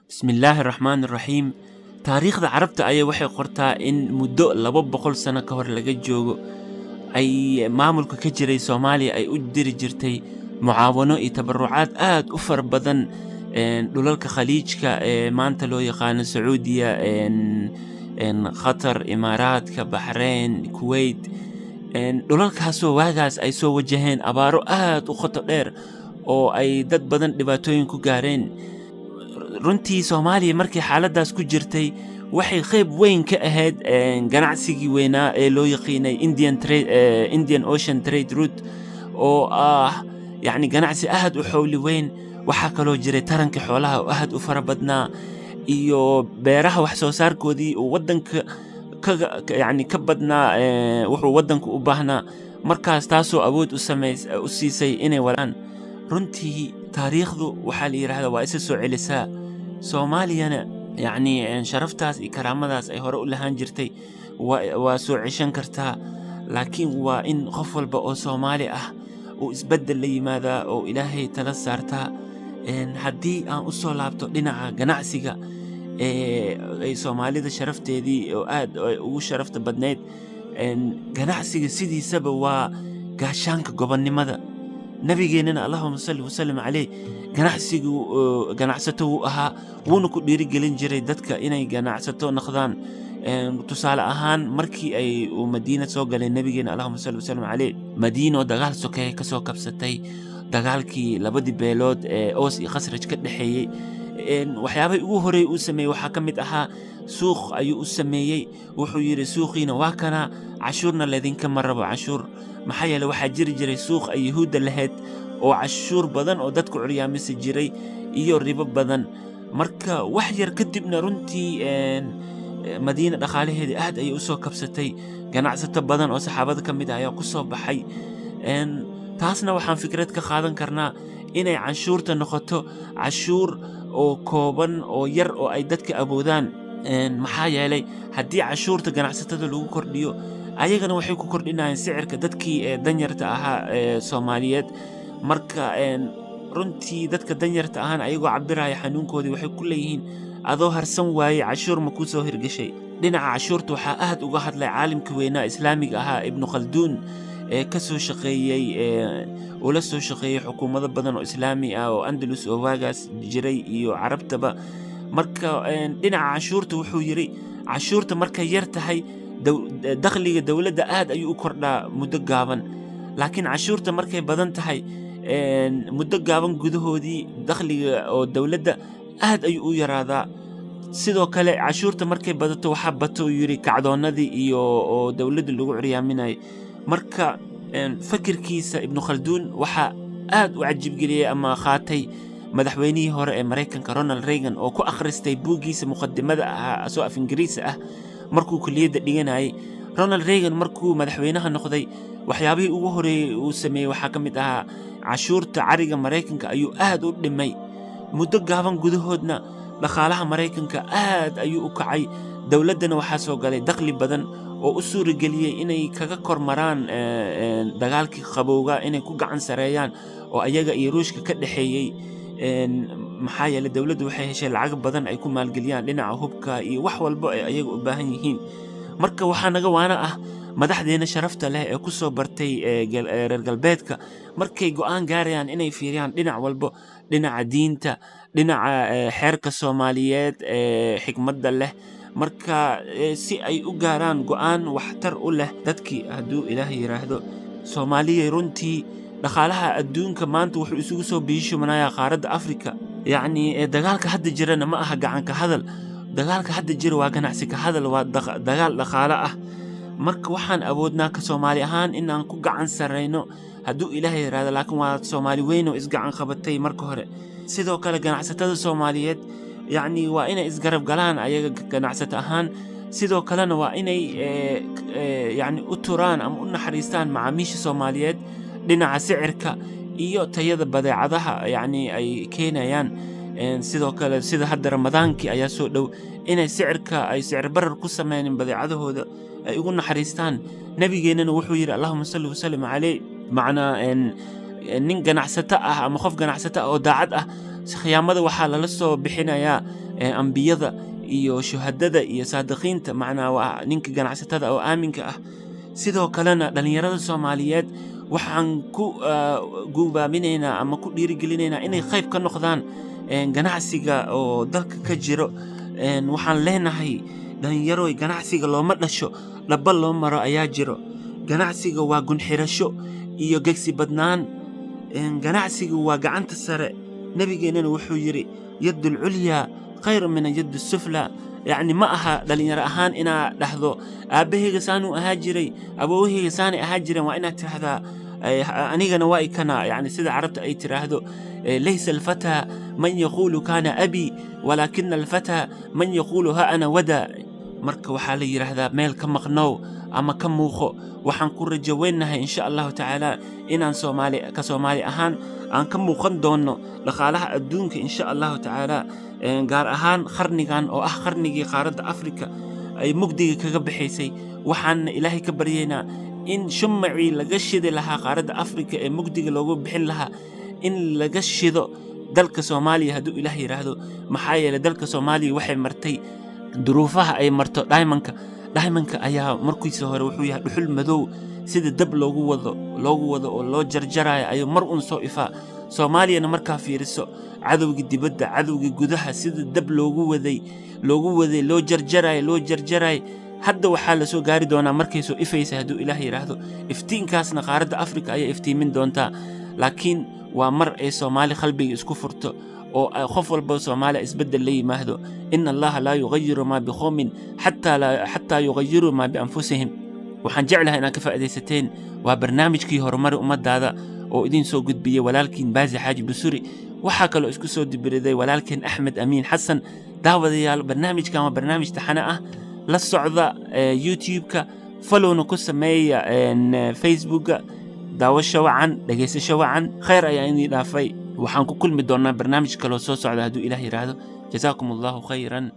بسم الله الرحمن الرحيم. taariikhda carabta ayaa waxay qortaa in muddo 200 sano ka hor laga joogo ay maamulka ka jiray Soomaaliya ay u diri jirtay mucaawano iyo tabarucaad aad u fara badan dhulalka khaliijka ee maanta loo yaqaano Sacuudiya, Qatar, Imaaraadka, Bahrain, Kuwait. dhulalkaasoo waagaas ay soo wajaheen abaaro aad u qoto dheer oo ay dad badan dhibaatooyin ku gaareen. runtii Soomaaliya markii xaaladaas ku jirtay waxay qayb weyn ka ahayd ganacsigii weynaa ee loo yaqiinay Indian Ocean Trade Route oo yacni ganacsi aad u xowli weyn. waxaa kaloo jiray taranka xoolaha oo aad u fara badnaa iyo beeraha wax soo saarkoodii oo waddanka ka badnaa wuxuu waddanku u baahnaa markaas, taasoo awood u siisay inay walaan. runtii taariikhdu waxaa la yidhaahdaa waa isa soo celisaa. Soomaaliyana yacni sharaftaas iyo karaamadaas ay hore u lahaan jirtay waa soo ceshan kartaa, laakiin waa in qof walba oo Soomaali ah uu isbeddel la yimaadaa oo Ilaahay tala saartaa. haddii aan u soo laabto dhinaca ganacsiga ay Soomaalida sharafteedii oo aad ugu sharafta badnayd, ganacsiga sidiisaba waa gaashaanka gobonnimada. nabigeennana allahuma salli wasallim caleyh ganacsato wuu ahaa, wuuna ku dhiirigelin jiray dadka inay ganacsato noqdaan. tusaale ahaan markii uu Madiina soo galay nabigeenna allahuma salli wasallim caleyh, Madiino dagaal sokeeye ka soo kabsatay, dagaalkii labadii beelood ee Oos iyo Khasraj ka dhexeeyey. waxyaabaha ugu horreeyay uu sameeyey waxaa ka mid ahaa suuq ayuu u sameeyey. wuxuu yidhi suuqiina waa kana, cashuurna laydinkama rabo cashuur. maxaa yeelay waxaa jiri jiray suuq ay Yahuudda lahayd oo cashuur badan oo dadku curyaamisi jiray iyo ribo badan. marka wax yar kadibna runtii Madiina dhaqaalaheedii aad ayay u soo kabsatay. ganacsato badan oo saxaabada ka mid ah ayaa ku soo baxay. taasna waxaan fikrad ka qaadan karnaa inay canshuurta noqoto cashuur oo kooban oo yar oo ay dadka awoodaan. maxaa yeelay haddii cashuurta ganacsatada lagu kordhiyo, ayagana waxay ku kordhinayaan sicirka dadkii danyarta ahaa ee Soomaaliyeed. marka runtii dadka danyarta ahaan ayagoo cabiraya xanuunkoodii waxay ku leeyihiin adoo harsan waaye cashuur ma ku soo hirgashay. dhinaca cashuurta waxaa aad uga hadlay caalimka weynaa islaamiga ahaa Ibnu Khalduun ee ka soo shaqeeyey ula soo shaqeeyey xukuumado badan oo islaami ah oo Andalus oo waagaas jiray iyo carabtaba. marka dhinaca cashuurta wuxuu yidhi cashuurta markay yar tahay dakhliga dawladda aad ayuu u kordhaa muddo gaaban, laakiin cashuurta markay badan tahay muddo gaaban gudahoodii dakhliga oo dawladda aad ayuu u yaraadaa. sidoo kale cashuurta markay badato waxaa bato uu yidhi kacdoonnadii iyo oo dawladda lagu curyaaminayay. marka fakirkiisa Ibnu Khalduun waxaa aad u cajibgeliyey ama qaatay madaxweynihii hore ee Maraykanka Ronald Reagan oo ku akhristay buuggiisa muqaddimada ahaa soo af Ingiriisi ah markuu kulliyadda dhiganayay. Ronald Reagan markuu madaxweynaha noqday, waxyaabihii ugu horreeyey uu sameeyey waxaa ka mid ahaa cashuurta cariga Maraykanka ayuu aad u dhimay. muddo gaaban gudahoodna dhaqaalaha Maraykanka aad ayuu u kacay. dawladdana waxaa soo galay dakhli badan oo u suurageliyey inay kaga kormaraan dagaalkii qabowga, inay ku gacan sareeyaan oo ayaga iyo Ruushka ka dhexeeyey. maxaa yeelay dawladdu waxay heshay lacag badan ay ku maalgeliyaan dhinaca hubka iyo wax walba ay ayaga u baahan yihiin. marka waxaa naga waana ah madaxdeena sharafta leh ee ku soo bartay reer galbeedka markay go'aan gaarayaan inay fiiriyaan dhinac walbo, dhinaca diinta, dhinaca xeerka Soomaaliyeed ee xikmadda leh, marka si ay u gaaraan go'aan waxtar u leh dadkii hadduu Ilaahay yidhaahdo. Soomaaliya runtii dhaqaalaha adduunka maanta wuxuu isugu soo biishimanayaa qaaradda Afrika. yacni dagaalka hadda jirana ma aha gacanka hadal, dagaalka hadda jira waa ganacsi ka hadal, waa dagaal dhaqaale ah. marka waxaan awoodnaa ka Soomaali ahaan inaan ku gacan sarrayno hadduu Ilaahay yidhaahdo, laakiin waa Soomaali weyn oo isgacan qabatay marka hore. sidoo kale ganacsatada Soomaaliyeed yacni waa inay isgarab galaan ayaga ganacsato ahaan. sidoo kalena waa inay yacni u turaan ama u naxariistaan macaamiisha Soomaaliyeed dhinaca sicirka iyo tayada badeecadaha yacni ay keenayaan. sidoo kale sida hadda Ramadaankii ayaa soo dhow, inay sicir barar ku sameeyaan badeecadahooda ay ugu naxariistaan. nabigeennana wuxuu yidhi allahuma salli wasallim caleyh, macnaa nin ganacsato ah ama qof ganacsato ah oo daacad ah khiyaamada waxaa lala soo bixinayaa ambiyada iyo shuhadada iyo saadiqiinta macnaa waa ninka ganacsatada oo aaminka ah. sidoo kalena dhalinyarada Soomaaliyeed waxaan ku guubaaminaynaa ama ku dhiirigelinaynaa inay qayb ka noqdaan ganacsiga oo dalka ka jiro. waxaan leenahay dhalinyaro ganacsiga looma dhasho dhaba loo maro ayaa jiro. ganacsiga waa gunxirasho iyo gegsi badnaan. ganacsiga waa gacanta sare. nabigeennana wuxuu yiri yadul ulya khayr min yadus sufla. يعني ما أها دليل أهان إنا لحظة أبيه سانو أهاجري أبوه ساني أهاجري وإنا تهذا أنيق نوائي كنا يعني سيدا عربت أي تراهدو ليس الفتى من يقول كان أبي ولكن الفتى من يقول ها أنا ودا. مرك وحالي رهذا ميل كم مغنو أما كم موخو وحنقر جوينها إن شاء الله تعالى إن سومالي كسومالي أهان أن كم موخن دونو لخالها أدونك إن شاء الله تعالى gaar ahaan qarnigan oo qarnigii qaaradda Afrika ay mugdiga kaga bixisay. waxaan Ilaahay ka baryeynaa in shumaci laga shidi lahaa qaaradda Afrika ee mugdiga loogu bixin lahaa in laga shido dalka Soomaaliya hadduu Ilaahay yiraahdo. maxaa yeelay dalka Soomaaliya waxay martay duruufaha ay marto diamondka ayaa markiisa hore wuxuu yahay dhuxul madow sida dab loogu wado oo loo jarjarayo ayuu mar un soo ifaa. Soomaaliyana markaa fiiriso cadowga dibadda cadowga gudaha sida dab loogu waday loo jarjaray hadda waxaa la soo gaari doonaa markay soo ifaysa hadduu Ilaahay yiraahdo. iftiinkaasna qaaradda Afrika ayaa iftiimin doontaa. laakiin waa mar ay Soomaali qalbiga isku furto oo qof walba Soomaali isbedel la yimaado. inna allaha la yughayyiru ma biqawmin hatta yughayyiru ma bi anfusihim. waxaan jeclahay inaad ka faa'iidaysateen. waa barnaamijkii horumar ummadaada oo idin soo gudbiyay walaalkiin Baazi Xaaji Busuri. waxaa kaloo isku soo dibiriday walaalkiin Axmed Amiin Xasan. daawadayaal barnaamijkan waa barnaamij taxane ah. la socda YouTube-ka, followna ku sameeya Facebook-ga. daawasho wacan, dhageysasho wacan. khayr ayaa idin dhaafay. waxaan ku kulmi doonaa barnaamij kaloo soo socda hadduu Ilaahay yiraahdo. jazaakumullahu khayran.